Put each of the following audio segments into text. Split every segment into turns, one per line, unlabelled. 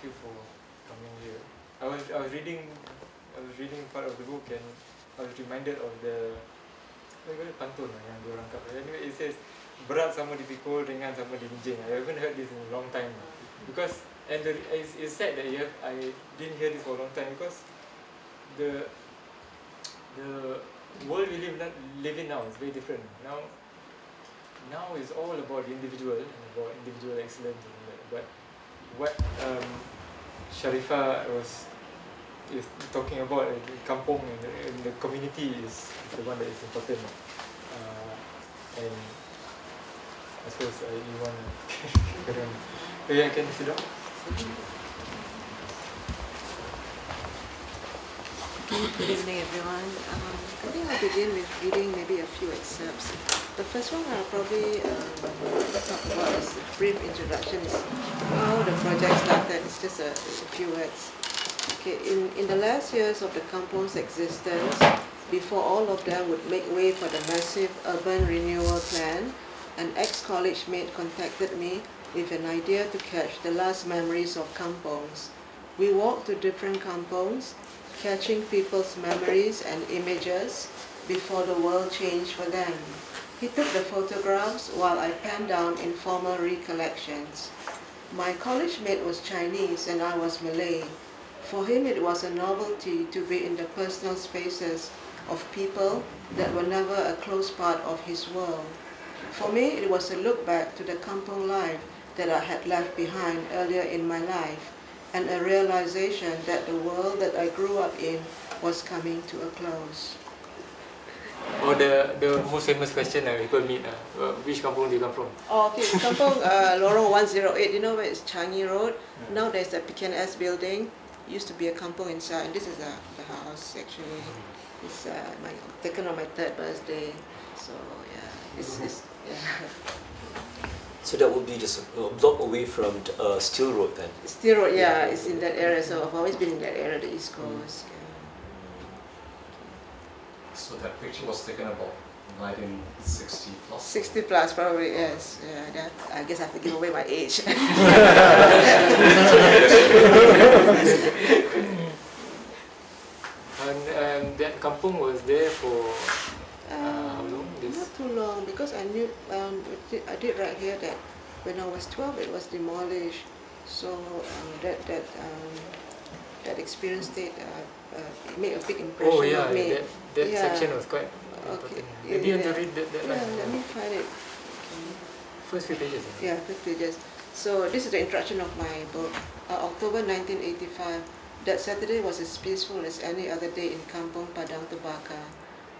you for coming here. I was reading part of the book, and I was reminded of the pantun yang diorang cover. Anyway, it says berat sama dipikul, ringan sama dinjing. I haven't heard this in a long time because it's sad that I didn't hear this for a long time because the world we live in now is very different. Now it's all about the individual and about individual excellence. But what Sharifah is talking about the kampung and the community is the one that is important. And I suppose you want to yeah, can you sit down?
Good evening, everyone. I think I'll begin with reading maybe a few excerpts. The first one I'll probably talk about is a brief introduction, is how the project started. It's just a few words. Okay, in the last years of the kampung's existence, before all of them would make way for the massive urban renewal plan, an ex-college mate contacted me with an idea to catch the last memories of kampungs. We walked to different kampungs, catching people's memories and images before the world changed for them. He took the photographs while I penned down informal recollections. My college mate was Chinese and I was Malay. For him, it was a novelty to be in the personal spaces of people that were never a close part of his world. For me, it was a look back to the kampung life that I had left behind earlier in my life, and a realization that the world that I grew up in was coming to a close.
Or the most famous question that people meet, which kampung do you come from?
Oh, okay, kampung Lorong 108, you know where it's Changi Road? Now there's the PKNS building. Used to be a kampung inside, and this is the house actually. It's taken on my 3rd birthday, so yeah, it's yeah.
So that would be just a block away from Steel Road then?
Steel Road, yeah, it's in that area, so I've always been in that area, the East Coast. Yeah.
So that picture was taken about 1960 plus?
60 plus, probably, yes. Yeah, that, I guess I have to give away my age.
And that kampung was there for how long?
Not too long, because I knew, I did write here that when I was 12 it was demolished. So that experience did made a big impression on me.
That section was quite important. Maybe you want to read that line?
Yeah, let me find it.
First few pages.
Yeah, first pages. So this is the introduction of my book. October 1985. That Saturday was as peaceful as any other day in Kampung Padang Tobacco.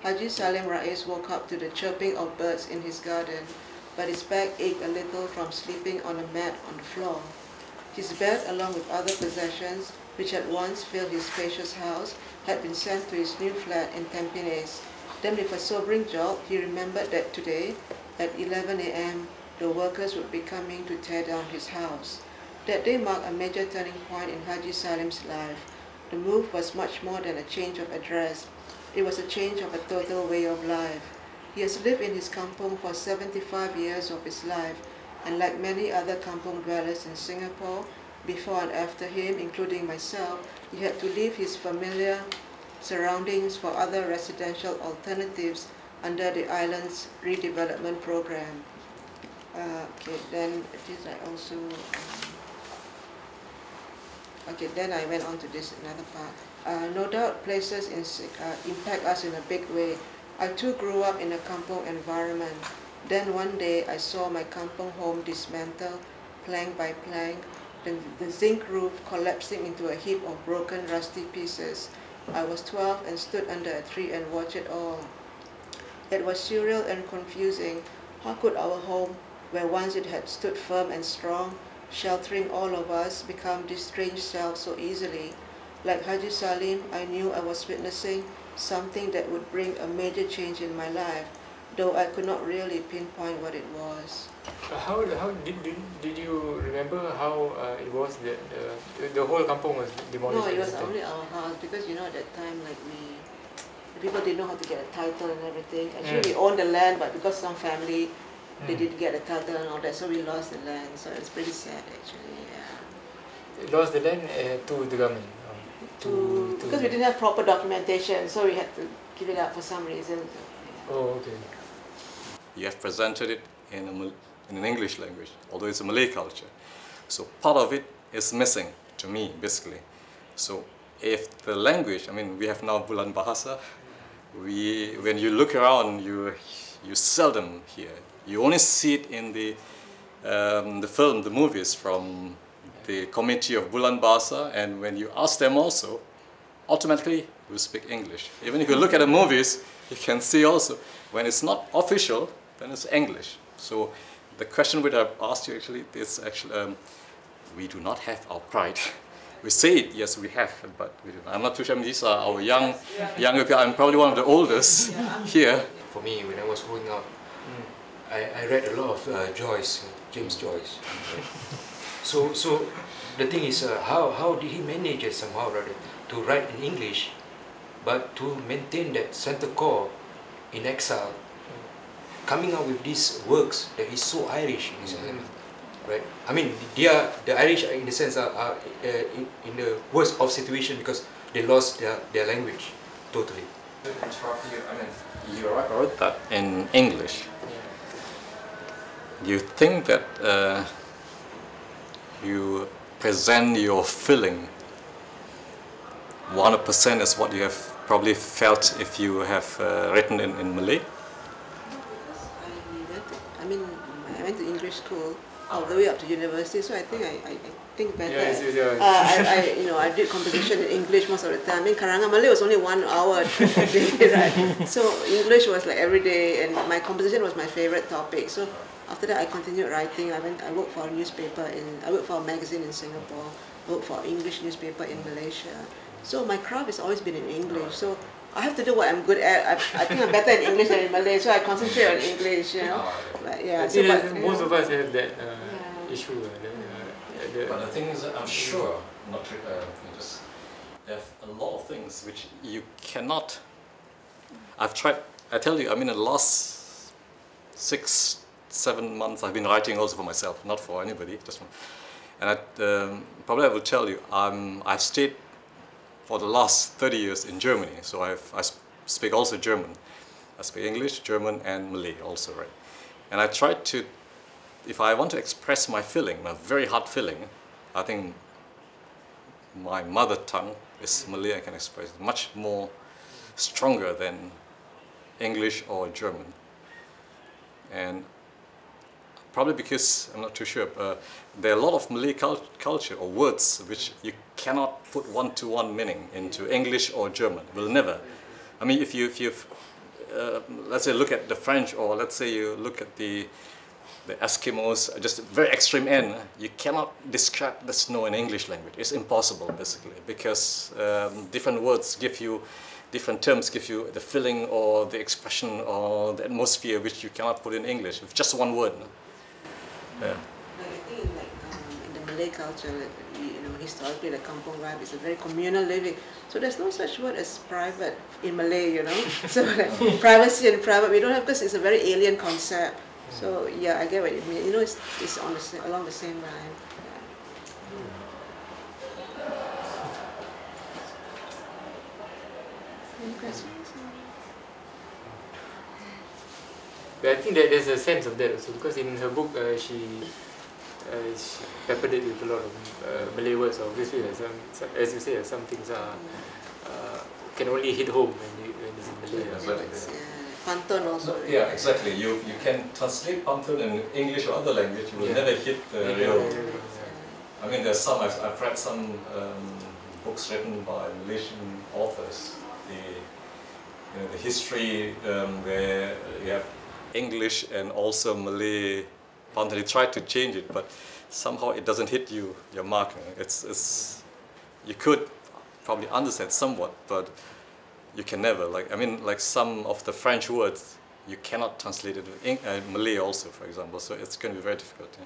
Haji Salim Rais woke up to the chirping of birds in his garden, but his back ached a little from sleeping on a mat on the floor. His bed, along with other possessions, which had once filled his spacious house, had been sent to his new flat in Tampines. Then with a sobering jolt, he remembered that today, at 11 a.m., the workers would be coming to tear down his house. That day marked a major turning point in Haji Salim's life. The move was much more than a change of address. It was a change of a total way of life. He has lived in his kampung for 75 years of his life, and like many other kampung dwellers in Singapore, before and after him, including myself, he had to leave his familiar surroundings for other residential alternatives under the island's redevelopment program. Okay, then this I also... Okay, then I went on to this another part. No doubt places impact us in a big way. I too grew up in a kampung environment. Then one day I saw my kampung home dismantled, plank by plank, the zinc roof collapsing into a heap of broken, rusty pieces. I was 12 and stood under a tree and watched it all. It was surreal and confusing. How could our home, where once it had stood firm and strong, sheltering all of us, become this strange self so easily? Like Haji Salim, I knew I was witnessing something that would bring a major change in my life, though I could not really pinpoint what it was.
How did you remember how it was that the whole kampung was demolished?
No, it was only our house, because you know at that time, like people didn't know how to get a title and everything. Actually, we owned the land, but because some family they didn't get a title and all that, so we lost the land. So it's pretty sad, actually. Yeah.
lost the land to the government.
Because we didn't have proper documentation, so we had to give it up for some reason.
Oh, okay.
You have presented it in an English language, although it's a Malay culture. So part of it is missing to me, basically. So if the language, I mean, we have now Bulan Bahasa. When you look around, you seldom hear. You only see it in the film, the movies from the committee of Bulan Bahasa, and when you ask them also, automatically you speak English. Even if you look at the movies, you can see also, when it's not official, then it's English. So the question which I've asked you actually is actually, we do not have our pride. We say it, yes, we have, but we do not. I'm not too sure. I mean, these are our younger people. I'm probably one of the oldest here.
For me, when I was growing up, I read a lot of Joyce, James Joyce. So the thing is, how did he manage it somehow rather to write in English, but to maintain that center core in exile, coming out with these works that is so Irish in his element, right? I mean, the Irish in the sense are in the worst of situation because they lost their language totally.
I mean, you wrote that in English. You think that you present your feeling 100% as what you have probably felt if you have written in Malay?
I went to English school all the way up to university, so I think I think better.
Yeah.
I did composition in English most of the time. I mean, Karangan Malay was only 1 hour a day, right? So English was like every day, and my composition was my favorite topic. So after that, I continued writing. I worked for a newspaper I worked for a magazine in Singapore. I worked for an English newspaper in Malaysia. So my craft has always been in English. So I have to do what I'm good at. I think I'm better in English than in Malay, so I concentrate on English. But yeah.
I think most of us have that issue.
But the thing is that I'm sure, there's a lot of things which you cannot. I've tried. I tell you, I mean, in the last 6-7 months, I've been writing also for myself, not for anybody. And probably I will tell you, I've stayed for the last 30 years in Germany, so I speak also German. I speak English, German, and Malay also, right? And I try to, if I want to express my feeling, my very hard feeling, I think my mother tongue is Malay. I can express it much more stronger than English or German. And probably because, I'm not too sure, there are a lot of Malay culture or words which you cannot put one-to-one meaning into English or German. Will never. I mean, if you've let's say look at the French, or let's say you look at the Eskimos, just very extreme end, you cannot describe the snow in English language. It's impossible, basically, because different words give you, different terms give you the feeling or the expression or the atmosphere which you cannot put in English with just one word. Yeah.
I think in the Malay culture, historically the kampung vibe is a very communal living. So there's no such word as private in Malay, So privacy and private, we don't have, because it's a very alien concept. So yeah, I get what you mean. It's along the same line. Any questions?
But I think that there's a sense of that also, because in her book she peppered it with a lot of Malay words. Obviously, as you say, some things can only hit home when it's in Malay.
Pantun also.
Yeah, exactly. You can translate pantun in English or other language. You will never hit the real. I mean, there's some. I've read some books written by Malaysian authors. The history where you have English and also Malay pantun. They try to change it, but somehow it doesn't hit your mark. It's you could probably understand somewhat, but you can never. Like some of the French words, you cannot translate it in Malay also, for example. So it's going to be very difficult. Yeah.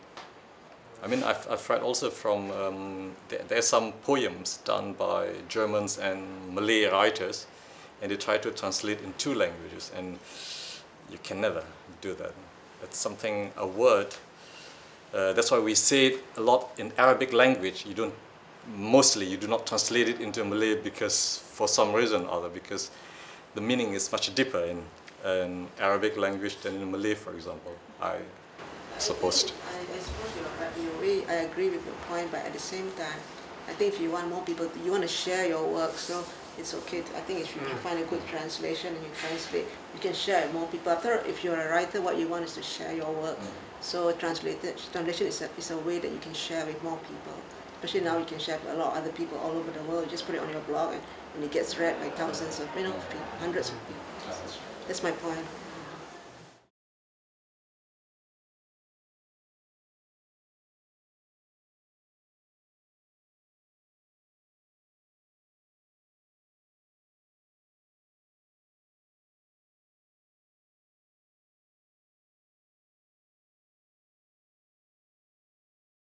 I mean, I've read also from there's some poems done by Germans and Malay writers, and they try to translate in 2 languages, and you can never do that. It's something, a word. That's why we say it a lot in Arabic language. You don't mostly you do not translate it into Malay because for some reason or other, because the meaning is much deeper in Arabic language than in Malay, for example, I suppose.
I suppose you're right. I agree with your point, but at the same time, I think if you want more people, you want to share your work, so it's okay. I think if you can find a good translation and you translate, you can share it with more people. After, if you're a writer, what you want is to share your work. So translation is a way that you can share with more people. Especially now you can share with a lot of other people all over the world. You just put it on your blog and it gets read by thousands of, hundreds of people. That's my point.